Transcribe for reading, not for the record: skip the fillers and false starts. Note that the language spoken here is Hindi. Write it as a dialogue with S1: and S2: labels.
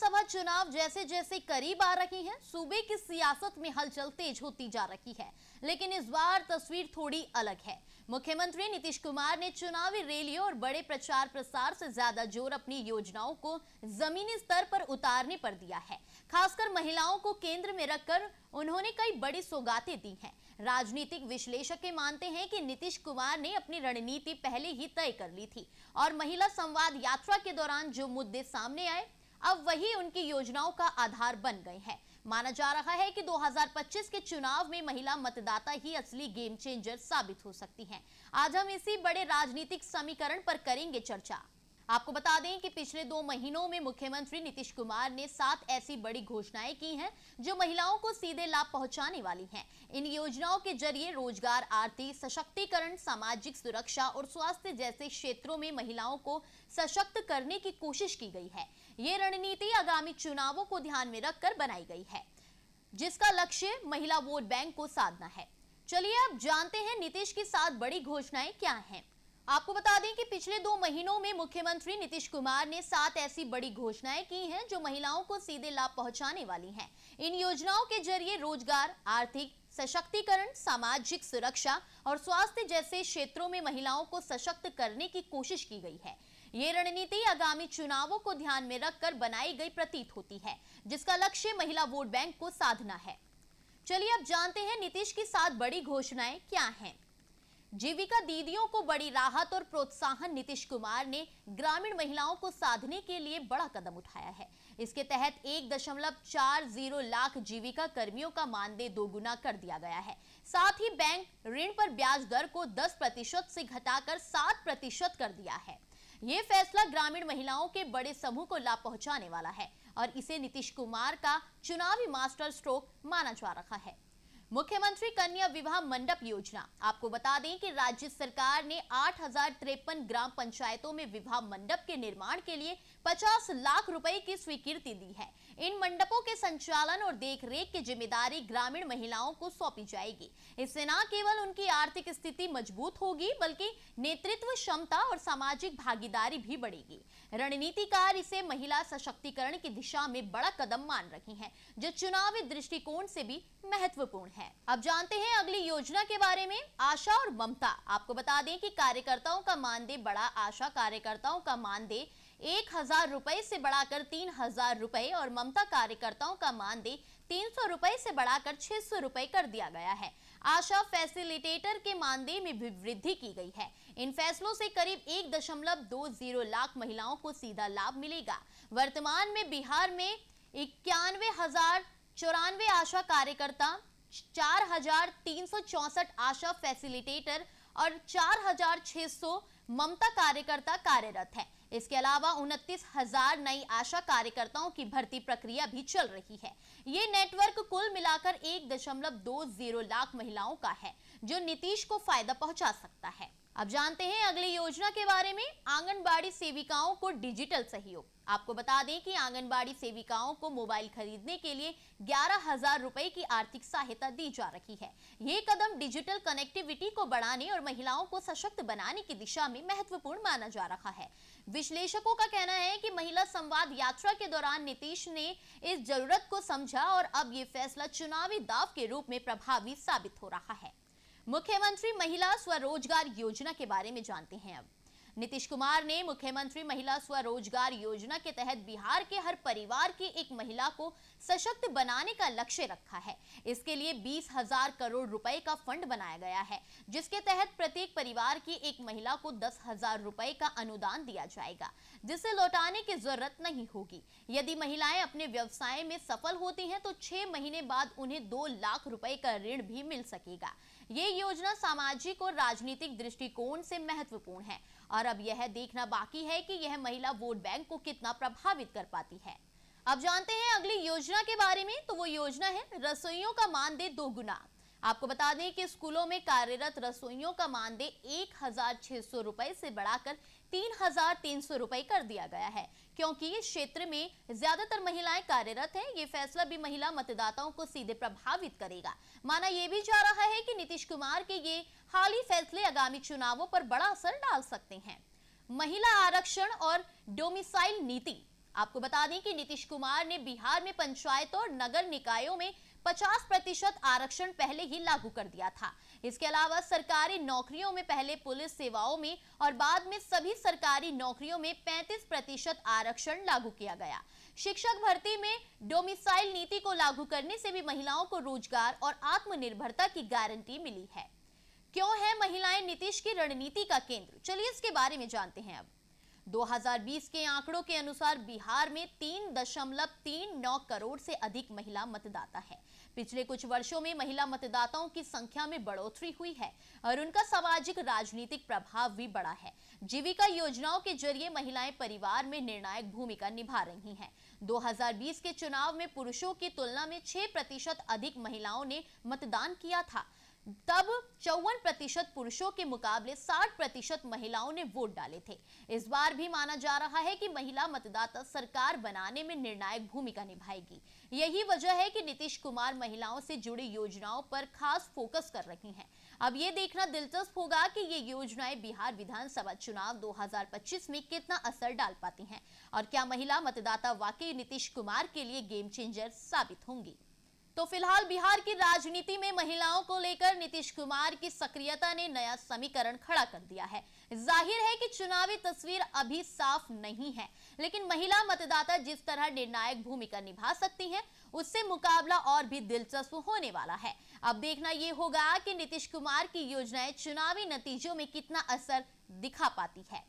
S1: विधानसभा चुनाव जैसे जैसे करीब आ रही हैं, सूबे की सियासत में हलचल तेज होती जा रही है। लेकिन इस बार तस्वीर थोड़ी अलग है। मुख्यमंत्री नीतीश कुमार ने चुनावी रैलियों और बड़े प्रचार प्रसार से ज्यादा जोर अपनी योजनाओं को जमीनी स्तर पर उतारने पर दिया है। खासकर महिलाओं को केंद्र में रखकर उन्होंने कई बड़ी सौगातें दी हैं। राजनीतिक विश्लेषक मानते हैं कि नीतीश कुमार ने अपनी रणनीति पहले ही तय कर ली थी और महिला संवाद यात्रा के दौरान जो मुद्दे सामने आए, अब वही उनकी योजनाओं का आधार बन गए हैं। माना जा रहा है कि 2025 के चुनाव में महिला मतदाता ही असली गेम चेंजर साबित हो सकती हैं। आज हम इसी बड़े राजनीतिक समीकरण पर करेंगे चर्चा। आपको बता दें कि पिछले 2 महीनों में मुख्यमंत्री नीतीश कुमार ने 7 ऐसी बड़ी घोषणाएं की हैं जो महिलाओं को सीधे लाभ पहुंचाने वाली हैं। इन योजनाओं के जरिए रोजगार, आर्थिक सशक्तिकरण, सामाजिक सुरक्षा और स्वास्थ्य जैसे क्षेत्रों में महिलाओं को सशक्त करने की कोशिश की गई है। ये रणनीति आगामी चुनावों को ध्यान में रखकर बनाई गई है, जिसका लक्ष्य महिला वोट बैंक को साधना है। चलिए अब जानते हैं नीतीश की 7 बड़ी घोषणाएं क्या हैं। आपको बता दें कि पिछले 2 महीनों में मुख्यमंत्री नीतीश कुमार ने 7 ऐसी बड़ी घोषणाएं की हैं जो महिलाओं को सीधे लाभ पहुंचाने वाली हैं। इन योजनाओं के जरिए रोजगार, आर्थिक सशक्तिकरण, सामाजिक सुरक्षा और स्वास्थ्य जैसे क्षेत्रों में महिलाओं को सशक्त करने की कोशिश की गई है। ये रणनीति आगामी चुनावों को ध्यान में रखकर बनाई गई प्रतीत होती है, जिसका लक्ष्य महिला वोट बैंक को साधना है। चलिए अब जानते हैं नीतीश की 7 बड़ी घोषणाएं क्या हैं। जीविका दीदियों को बड़ी राहत और प्रोत्साहन। नीतीश कुमार ने ग्रामीण महिलाओं को साधने के लिए बड़ा कदम उठाया है। इसके तहत 1.40 लाख जीविका कर्मियों का मानदेय दोगुना कर दिया गया है। साथ ही बैंक ऋण पर ब्याज दर को 10% से घटाकर 7% कर दिया है। ये फैसला ग्रामीण महिलाओं के बड़े समूह को लाभ पहुंचाने वाला है और इसे नीतीश कुमार का चुनावी मास्टर स्ट्रोक माना जा रहा है। मुख्यमंत्री कन्या विवाह मंडप योजना। आपको बता दें कि राज्य सरकार ने 8053 ग्राम पंचायतों में विवाह मंडप के निर्माण के लिए 50 लाख रुपए की स्वीकृति दी है। इन मंडपों के संचालन और देखरेख की जिम्मेदारी ग्रामीण महिलाओं को सौंपी जाएगी। इससे न केवल उनकी आर्थिक स्थिति मजबूत होगी, बल्कि नेतृत्व क्षमता और सामाजिक भागीदारी भी बढ़ेगी। रणनीतिकार इसे महिला सशक्तिकरण की दिशा में बड़ा कदम मान रही हैं, जो चुनावी दृष्टिकोण से भी महत्वपूर्ण है। अब जानते हैं अगली योजना के बारे में। आशा और ममता। आपको बता दें कि कार्यकर्ताओं का मानदेय बढ़ा। आशा कार्यकर्ताओं का मानदेय 1000 रुपए से बढ़ाकर 3000 रुपए और ममता कार्यकर्ताओं का मानदेय 300 रुपए से बढ़ाकर 600 रुपए कर दिया गया है। आशा फैसिलिटेटर के मानदेय में भी वृद्धि की गई है। इन फैसलों से करीब 1.20 लाख महिलाओं को सीधा लाभ मिलेगा। वर्तमान में बिहार में 91,094 आशा कार्यकर्ता, 4364 आशा फैसिलिटेटर और 4600 ममता कार्यकर्ता कार्यरत है। इसके अलावा 29,000 नई आशा कार्यकर्ताओं की भर्ती प्रक्रिया भी चल रही है। ये नेटवर्क कुल मिलाकर 1.20 लाख महिलाओं का है, जो नीतीश को फायदा पहुंचा सकता है। अब जानते हैं अगली योजना के बारे में। आंगनबाड़ी सेविकाओं को डिजिटल सहयोग। आपको बता दें कि आंगनबाड़ी सेविकाओं को मोबाइल खरीदने के लिए 11,000 रुपए की आर्थिक सहायता दी जा रही है। ये कदम डिजिटल कनेक्टिविटी को बढ़ाने और महिलाओं को सशक्त बनाने की दिशा में महत्वपूर्ण माना जा रहा है। विश्लेषकों का कहना है कि महिला संवाद यात्रा के दौरान नीतीश ने इस जरूरत को समझा और अब ये फैसला चुनावी दाव के रूप में प्रभावी साबित हो रहा है। मुख्यमंत्री महिला स्वरोजगार योजना के बारे में जानते हैं। अब नीतीश कुमार ने मुख्यमंत्री महिला स्वरोजगार योजना के तहत बिहार के हर परिवार की एक महिला को सशक्त बनाने का लक्ष्य रखा है। इसके लिए 20,000 करोड़ रुपए का फंड बनाया गया है, जिसके तहत प्रत्येक परिवार की एक महिला को 10,000 रुपए का अनुदान दिया जाएगा, जिसे लौटाने की जरूरत नहीं होगी। यदि महिलाएं अपने व्यवसाय में सफल होती हैं तो 6 महीने बाद उन्हें 2 लाख रुपए का ऋण भी मिल सकेगा। ये योजना सामाजिक और राजनीतिक दृष्टिकोण से महत्वपूर्ण है और अब यह देखना बाकी है कि यह महिला वोट बैंक को कितना प्रभावित कर पाती है। अब जानते हैं अगली योजना के बारे में। तो वो योजना है रसोइयों का मानदेय दोगुना। आपको बता दें कि स्कूलों में कार्यरत रसोइयों का मानदेय 1,600 रुपए से बढ़ाकर 3,300 रुपए कर दिया गया है, क्योंकि इस क्षेत्र में ज्यादातर महिलाएं कार्यरत हैं। ये फैसला भी महिला मतदाताओं को सीधे प्रभावित करेगा। माना यह भी जा रहा है कि नीतीश कुमार के ये हाल फैसले आगामी चुनावों पर बड़ा असर डाल सकते हैं। महिला आरक्षण और डोमिसाइल नीति। आपको बता दें कि नीतीश कुमार ने बिहार में पंचायत और नगर निकायों में 50% आरक्षण पहले ही लागू कर दिया था। इसके अलावा सरकारी नौकरियों में पहले पुलिस सेवाओं में और बाद में सभी सरकारी नौकरियों में 35% आरक्षण लागू किया गया। शिक्षक भर्ती में डोमिसाइल नीति को लागू करने से भी महिलाओं को रोजगार और आत्मनिर्भरता की गारंटी मिली है। क्यों है महिलाएं नीतीश की रणनीति का केंद्र? चलिए इसके बारे में जानते हैं। अब 2020 के आंकड़ों के अनुसार बिहार में 3.39 करोड़ से अधिक महिला मतदाता है। पिछले कुछ वर्षों में महिला मतदाताओं की संख्या में बढ़ोतरी हुई है और उनका सामाजिक राजनीतिक प्रभाव भी बढ़ा है। जीविका योजनाओं के जरिए महिलाएं परिवार में निर्णायक भूमिका निभा रही हैं। 2020 के चुनाव में पुरुषों की तुलना में 6% अधिक महिलाओं ने मतदान किया था। तब 54% पुरुषों के मुकाबले 60% महिलाओं ने वोट डाले थे। इस बार भी माना जा रहा है कि महिला मतदाता सरकार बनाने में निर्णायक भूमिका निभाएगी। यही वजह है कि नीतीश कुमार महिलाओं से जुड़ी योजनाओं पर खास फोकस कर रही हैं। अब ये देखना दिलचस्प होगा कि ये योजनाएं बिहार विधानसभा चुनाव 2025 में कितना असर डाल पाती हैं और क्या महिला मतदाता वाकई नीतीश कुमार के लिए गेम चेंजर साबित होंगी। तो फिलहाल बिहार की राजनीति में महिलाओं को लेकर नीतीश कुमार की सक्रियता ने नया समीकरण खड़ा कर दिया है। जाहिर है कि चुनावी तस्वीर अभी साफ नहीं है, लेकिन महिला मतदाता जिस तरह निर्णायक भूमिका निभा सकती हैं, उससे मुकाबला और भी दिलचस्प होने वाला है। अब देखना यह होगा कि नीतीश कुमार की योजनाएं चुनावी नतीजों में कितना असर दिखा पाती है।